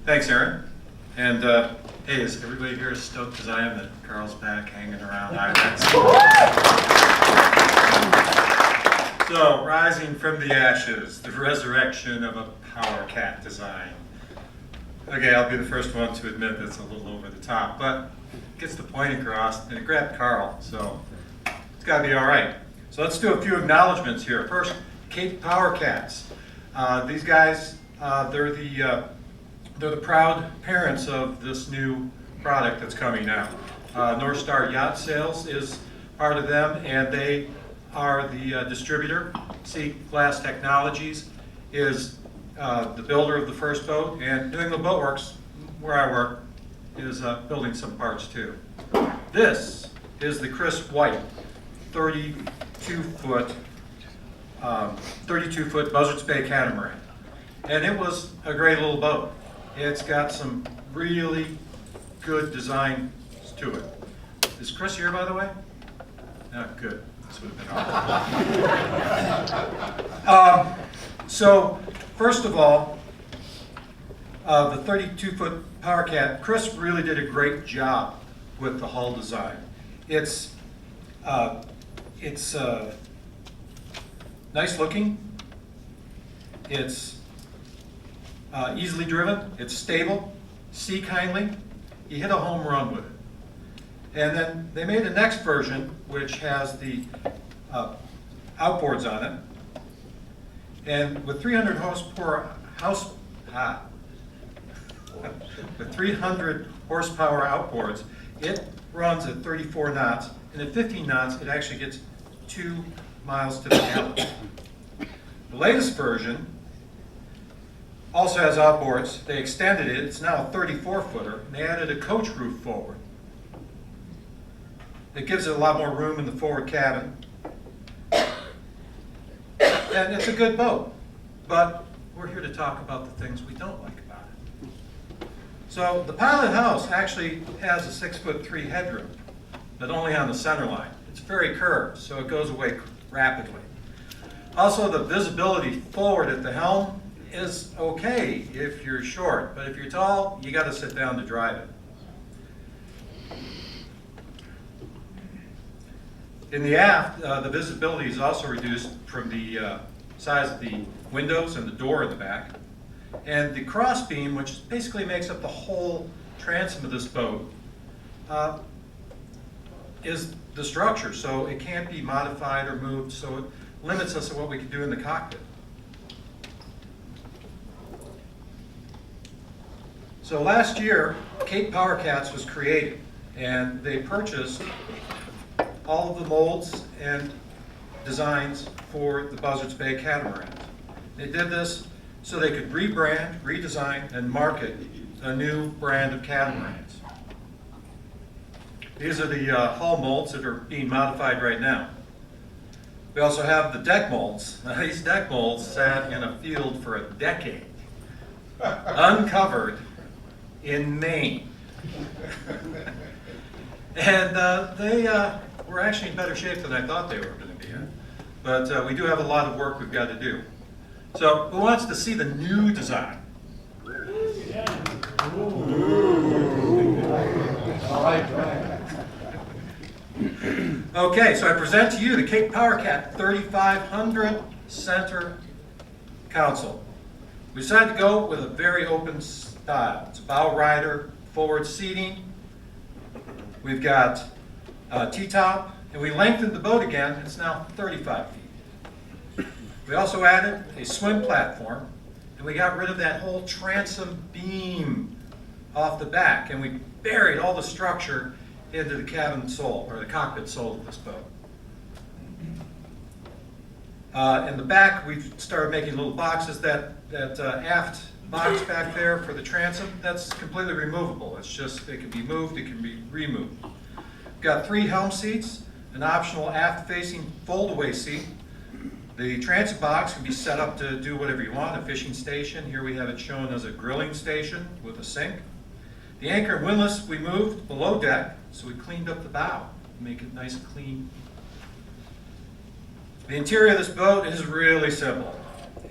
Thanks, Aaron. And hey, is everybody here as stoked as I am that Carl's back hanging around? So, rising from the ashes, the resurrection of a Power Cat design. Okay, I'll be the first one to admit that's a little over the top, but it gets the point across, and it grabbed Carl, so it's got to be all right. So let's do a few acknowledgments here. First, Cape Power Cats. These guys, they're the proud parents of this new product that's coming out. North Star Yacht Sales is part of them, and they are the distributor. Sea Glass Technologies is the builder of the first boat, and New England Boatworks, where I work, is building some parts too. This is the Chris White 32-foot Buzzards Bay catamaran, and it was a great little boat. It's got some really good design to it. Is Chris here, by the way? Oh, good. This would have been awesome. So, first of all, the 32-foot Power Cat, Chris really did a great job with the hull design. It's nice looking. It's easily driven. It's stable, sea kindly. He hit a home run with it. And then they made the next version, which has the outboards on it. And with 300 horsepower with 300 horsepower outboards, it runs at 34 knots, and at 15 knots, it actually gets 2 miles to the gallon. The latest version also has outboards. They extended it. It's now a 34-footer, and they added a coach roof forward. It gives it a lot more room in the forward cabin. And it's a good boat, but we're here to talk about the things we don't like about it. So the pilot house actually has a 6'3" headroom, but only on the center line. It's very curved, so it goes away rapidly. Also, the visibility forward at the helm is okay if you're short, but if you're tall, you got to sit down to drive it. In the aft, the visibility is also reduced from the size of the windows and the door in the back. And the crossbeam, which basically makes up the whole transom of this boat, is the structure, so it can't be modified or moved, so it limits us to what we can do in the cockpit. So last year, Cape Power Cats was created, and they purchased all of the molds and designs for the Buzzards Bay catamarans. They did this so they could rebrand, redesign, and market a new brand of catamarans. These are the hull molds that are being modified right now. We also have the deck molds. Now, these deck molds sat in a field for a decade, uncovered in Maine. And they were actually in better shape than I thought they were going to be in. But we do have a lot of work we've got to do. So who wants to see the new design? All right. Okay, so I present to you the Cape Power Cat 3500 center console. We decided to go with a very open style. It's a bow rider, forward seating. We've got a T-top, and we lengthened the boat again. It's now 35 feet. We also added a swim platform, and we got rid of that whole transom beam off the back, and we buried all the structure into the cabin sole, or the cockpit sole of this boat. In the back, we've started making little boxes. That aft box back there for the transom, that's completely removable. It's just, it can be moved, it can be removed. We've got 3 helm seats, an optional aft-facing fold-away seat. The transom box can be set up to do whatever you want, a fishing station. Here we have it shown as a grilling station with a sink. The anchor and windlass we moved below deck, so we cleaned up the bow, make it nice and clean. The interior of this boat is really simple.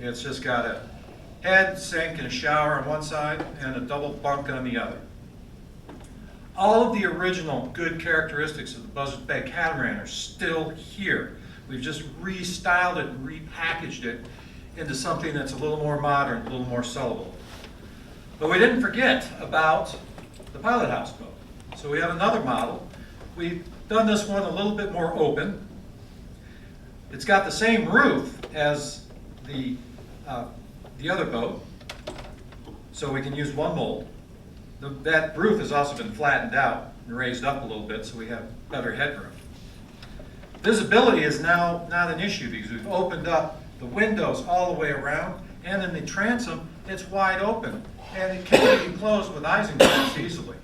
It's just got a Head, sink, and a shower on one side, and a double bunk on the other. All of the original good characteristics of the Buzzards Bay catamaran are still here. We've just restyled it and repackaged it into something that's a little more modern, a little more sellable. But we didn't forget about the pilot house boat. So we have another model. We've done this one a little bit more open. It's got the same roof as the other boat, so we can use one mold. That roof has also been flattened out and raised up a little bit so we have better headroom. Visibility is now not an issue because we've opened up the windows all the way around, and in the transom it's wide open and it can be closed with isinglass easily.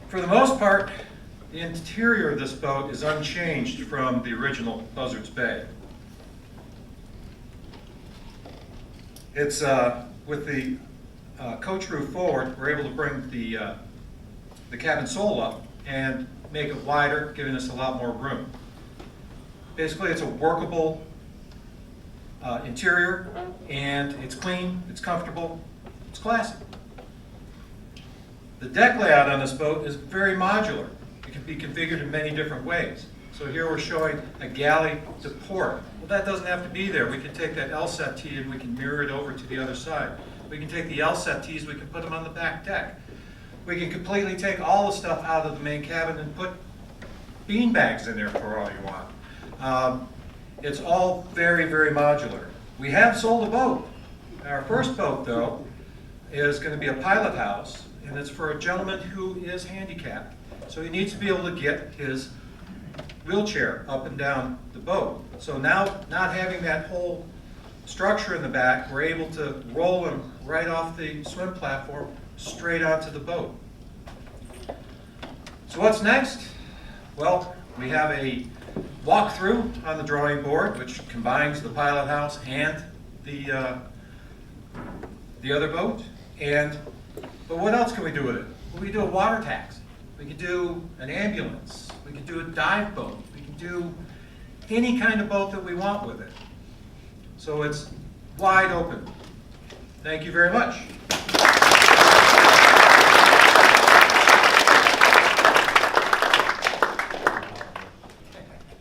For the most part, the interior of this boat is unchanged from the original Buzzards Bay. It's with the coach roof forward, we're able to bring the cabin sole up and make it wider, giving us a lot more room. Basically, it's a workable interior, and it's clean, it's comfortable, it's classy. The deck layout on this boat is very modular. It can be configured in many different ways. So here we're showing a galley to port. Well, that doesn't have to be there. We can take that LSAT T and we can mirror it over to the other side. We can take the LSAT Ts, we can put them on the back deck. We can completely take all the stuff out of the main cabin and put bean bags in there for all you want. It's all very, very modular. We have sold a boat. Our first boat, though, is going to be a pilot house, and it's for a gentleman who is handicapped. So he needs to be able to get his wheelchair up and down the boat. So now, not having that whole structure in the back, we're able to roll him right off the swim platform straight onto the boat. So what's next? Well, we have a walkthrough on the drawing board, which combines the pilot house and the other boat. But what else can we do with it? Well, we can do a water taxi. We could do an ambulance. We could do a dive boat. We can do any kind of boat that we want with it. So it's wide open. Thank you very much.